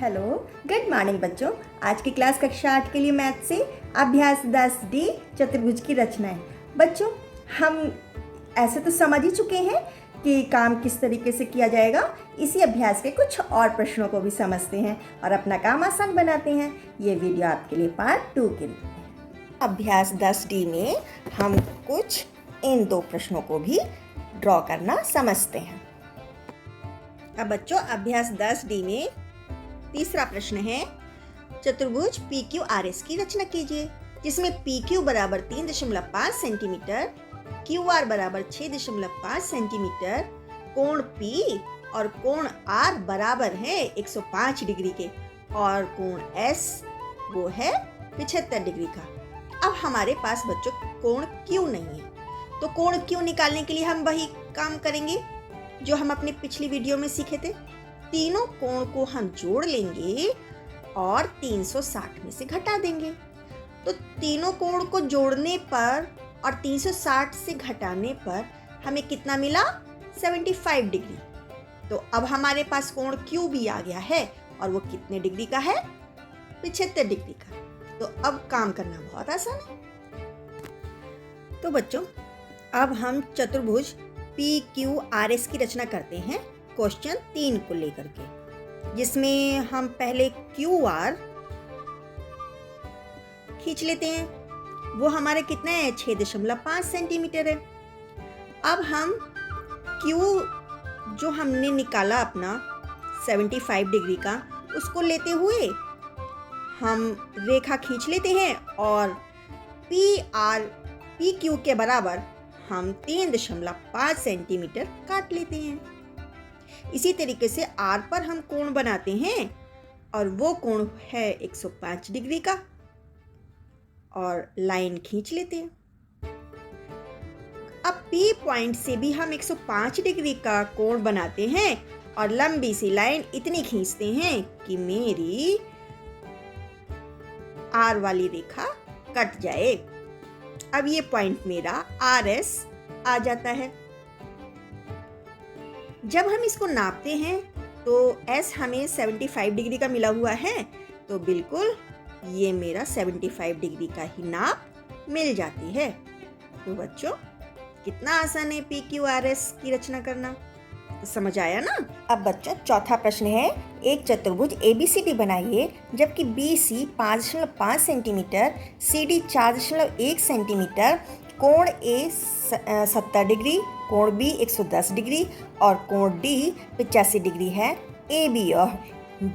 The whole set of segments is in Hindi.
हेलो, गुड मॉर्निंग बच्चों। आज की क्लास कक्षा 8 के लिए मैथ से अभ्यास 10D चतुर्भुज की रचनाएं। बच्चों, हम ऐसे तो समझ ही चुके हैं कि काम किस तरीके से किया जाएगा। इसी अभ्यास के कुछ और प्रश्नों को भी समझते हैं और अपना काम आसान बनाते हैं। ये वीडियो आपके लिए पार्ट 2 के लिए। अभ्यास 10D में हम कुछ इन दो प्रश्नों को भी ड्रॉ करना समझते हैं। अब बच्चों, अभ्यास 10D में तीसरा प्रश्न है, चतुर्भुज PQRS की रचना कीजिए, जिसमें PQ बराबर 3.5 सेंटीमीटर, QR बराबर 6.5 सेंटीमीटर, कोण P और कोण R बराबर है 105 डिग्री के और कोण S वो है 75 डिग्री का। अब हमारे पास बच्चों कोण Q नहीं है, तो कोण Q निकालने के लिए हम वही काम करेंगे जो हम अपने पिछली वीडियो में सीखे थे। तीनों कोण को हम जोड़ लेंगे और 360 में से घटा देंगे। तो तीनों कोण को जोड़ने पर और 360 से घटाने पर हमें कितना मिला? 75 डिग्री। तो अब हमारे पास कोण Q भी आ गया है और वो कितने डिग्री का है? 75 डिग्री का। तो अब काम करना बहुत आसान है। तो बच्चों, अब हम चतुर्भुज PQRS की रचना करते हैं क्वेश्चन 3 को लेकर के, जिसमें हम पहले QR खींच लेते हैं। वो हमारे कितना है? 6.5 सेंटीमीटर है। अब हम Q जो हमने निकाला अपना 75 डिग्री का, उसको लेते हुए हम रेखा खींच लेते हैं और PQ के बराबर हम 3.5 सेंटीमीटर काट लेते हैं। इसी तरीके से R पर हम कोण बनाते हैं और वो कोण है 105 डिग्री का और लाइन खींच लेते हैं। अब P पॉइंट से भी हम 105 डिग्री का कोण बनाते हैं और लंबी सी लाइन इतनी खींचते हैं कि मेरी R वाली रेखा कट जाए। अब ये पॉइंट मेरा RS आ जाता है। जब हम इसको नापते हैं तो S हमें 75 डिग्री का मिला हुआ है, तो बिल्कुल ये मेरा 75 डिग्री का ही नाप मिल जाती है। तो बच्चों, कितना आसान है PQRS की रचना करना, तो समझ आया ना? अब बच्चों, चौथा प्रश्न है, एक चतुर्भुज ABCD बनाइए जबकि BC 5.5 सेंटीमीटर, CD 4.1 सेंटीमीटर, कोण A 70 डिग्री, कोण B 110 डिग्री और कोण D 85 डिग्री है। AB और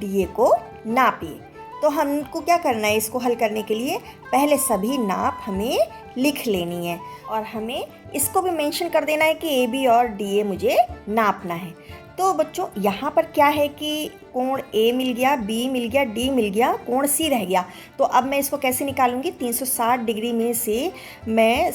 DA को नापिए। तो हमको क्या करना है? इसको हल करने के लिए पहले सभी नाप हमें लिख लेनी है और हमें इसको भी मेंशन कर देना है कि AB और DA मुझे नापना है। तो बच्चों, यहाँ पर क्या है कि कोण A मिल गया, B मिल गया, D मिल गया, कोण C रह गया। तो अब मैं इसको कैसे निकालूंगी? 360 डिग्री में से मैं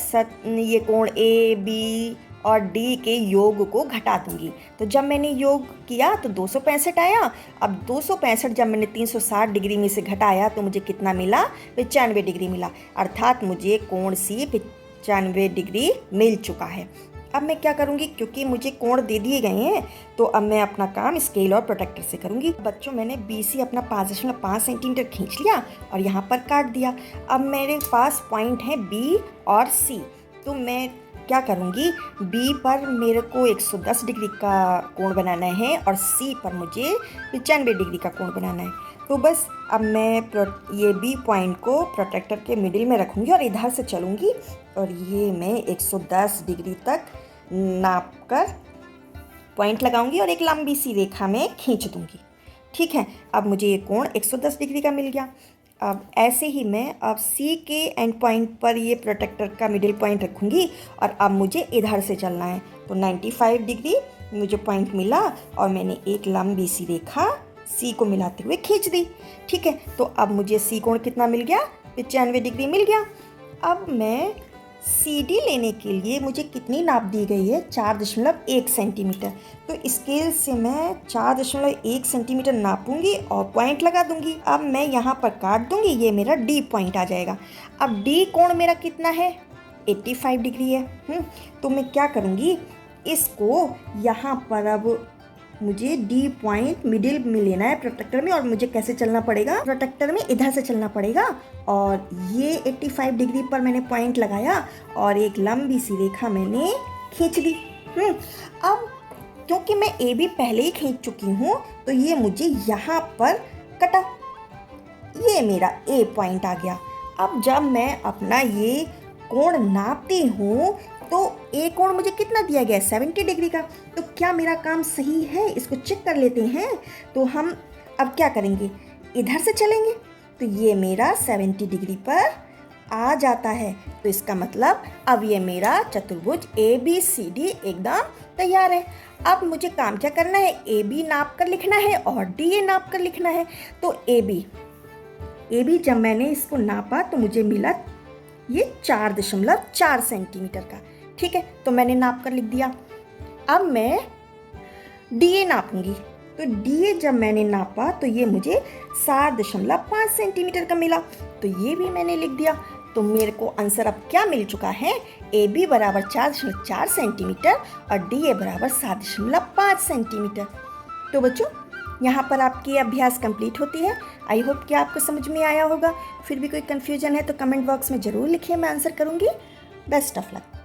ये कोण A, B और D के योग को घटा दूंगी। तो जब मैंने योग किया तो 265 आया। अब 265 जब मैंने 360 डिग्री में से घटाया तो मुझे कितना मिला? 95 डिग्री मिला। अर्थात मुझे कोण C 95 डिग्री मिल चुका है। अब मैं क्या करूंगी? क्योंकि मुझे कोण दे दिए गए हैं तो अब मैं अपना काम स्केल और प्रोट्रैक्टर से करूंगी। बच्चों, मैंने BC अपना 5.5 सेंटीमीटर खींच लिया और यहाँ पर काट दिया। अब मेरे पास पॉइंट है B और C। तो मैं क्या करूंगी? B पर मेरे को 110 डिग्री का कोण बनाना है और C पर मुझे 95 डिग्री का कोण बनाना है। तो बस अब मैं ये B पॉइंट को प्रोट्रैक्टर के मिडिल में रखूंगी और इधर से चलूंगी और ये मैं 110 डिग्री तक नाप कर पॉइंट लगाऊंगी और एक लंबी सी रेखा में खींच दूंगी। ठीक है, अब मुझे ये कोण 110 डिग्री का मिल गया। अब ऐसे ही मैं अब C के एंड पॉइंट पर ये प्रोट्रैक्टर का मिडिल पॉइंट रखूंगी और अब मुझे इधर से चलना है। तो 95 डिग्री मुझे पॉइंट मिला और मैंने एक लंबी सी रेखा C को मिलाते हुए खींच दी। ठीक है, तो अब मुझे C कोण कितना मिल गया? 95 डिग्री मिल गया। अब मैं CD लेने के लिए मुझे कितनी नाप दी गई है? 4.1 सेंटीमीटर। तो स्केल से मैं 4.1 सेंटीमीटर नापूंगी और पॉइंट लगा दूंगी। अब मैं यहाँ पर काट दूंगी, ये मेरा D पॉइंट आ जाएगा। अब D कोण मेरा कितना है? 85 डिग्री है। तो मैं क्या करूँगी? इसको यहाँ पर अब मुझे डी पॉइंट मिडिल में लेना है प्रोट्रैक्टर में। और मुझे कैसे चलना पड़ेगा? प्रोट्रैक्टर में इधर से चलना पड़ेगा और ये 85 डिग्री पर मैंने पॉइंट लगाया और एक लंबी सी रेखा मैंने खींच ली। अब क्योंकि मैं ए बी पहले ही खींच चुकी हूँ तो ये मुझे यहाँ पर कटा, ये मेरा ए पॉइंट आ गया। अब जब मैं अपना ये कोण नापती हूँ तो ए कोण मुझे कितना दिया गया है? 70 डिग्री का। तो क्या मेरा काम सही है? इसको चेक कर लेते हैं। तो हम अब क्या करेंगे? इधर से चलेंगे तो ये मेरा 70 डिग्री पर आ जाता है। तो इसका मतलब अब ये मेरा चतुर्भुज ABCD एकदम तैयार है। अब मुझे काम क्या करना है? AB नाप कर लिखना है और DA नाप कर लिखना है। तो AB जब मैंने इसको नापा तो मुझे मिला ये 4.4 सेंटीमीटर का। ठीक है, तो मैंने नाप कर लिख दिया। अब मैं DA नापूंगी। तो DA जब मैंने नापा तो ये मुझे 7.5 सेंटीमीटर का मिला। तो ये भी मैंने लिख दिया। तो मेरे को आंसर अब क्या मिल चुका है? AB बराबर 4.4 सेंटीमीटर और DA बराबर 7.5 सेंटीमीटर। तो बच्चों, यहाँ पर आपकी अभ्यास कंप्लीट होती है। आई होप कि आपको समझ में आया होगा। फिर भी कोई कन्फ्यूजन है तो कमेंट बॉक्स में ज़रूर लिखिए, मैं आंसर करूँगी। Best of luck.